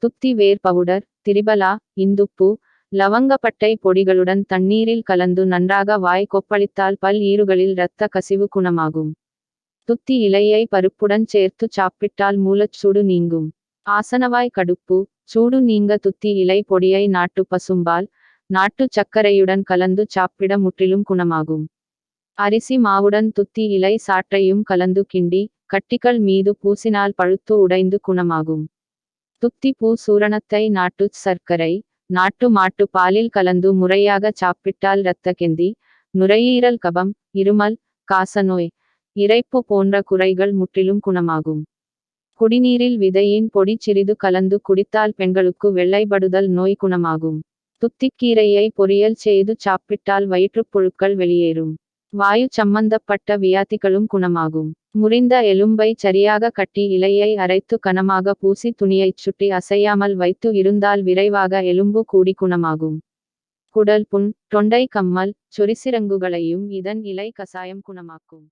துத்தி வேர் powder, triphala, இந்துப்பு, லவங்கப்பட்டை பொடிகளுடன் தண்ணீரில் கலந்து நன்றாக வாய் கொப்பளித்தால் பல் ஈறுகளில் இரத்த கசிவு குணமாகும். துத்தி இலையை பருப்புடன் சேர்த்து சாப்பிட்டால் மூலச்சூடு நீங்கும். ஆசனவாய் கடுப்பு, சூடு நீங்க துத்தி இலை பொடியை நாட்டு பசும்பால், நாட்டு சர்க்கரையுடன் கலந்து சாப்பிட முற்றிலும் குணமாகும். அரிசி மாவுடன் துத்தி இலை சாற்றையும் கலந்து கிண்டி, கட்டிகள் மீது பூசினால் பழுத்து உடைந்து குணமாகும். துத்தி பூ சூரணத்தை நாட்டு சர்க்கரை, நாட்டு மாட்டு பாலில் கலந்து முறையாக சாப்பிட்டால் இரத்த கெந்தி, நுரையீரல் கபம், இருமல், காசநோய், இரைப்பு போன்ற குறைகள் முற்றிலும் குணமாகும். குடிநீரில் விதையின் பொடி சிறிது கலந்து குடித்தால் பெண்களுக்கு வெள்ளைப்படுதல் நோய் குணமாகும். துத்திக்கீரையை பொரியல் செய்து சாப்பிட்டால் வயிற்றுப்புழுக்கள் வெளியேறும். வாயு சம்பந்தப்பட்ட வியாதிகளும் குணமாகும். முறிந்த எலும்பை சரியாக கட்டி இலையை அரைத்து கனமாக பூசி துணியைச் சுற்றி அசையாமல் வைத்து இருந்தால் விரைவாக எலும்பு கூடி குணமாகும். குடல் புண், தொண்டை கம்மல், சொரிசிரங்குகளையும் இதன் இலை கசாயம் குணமாக்கும்.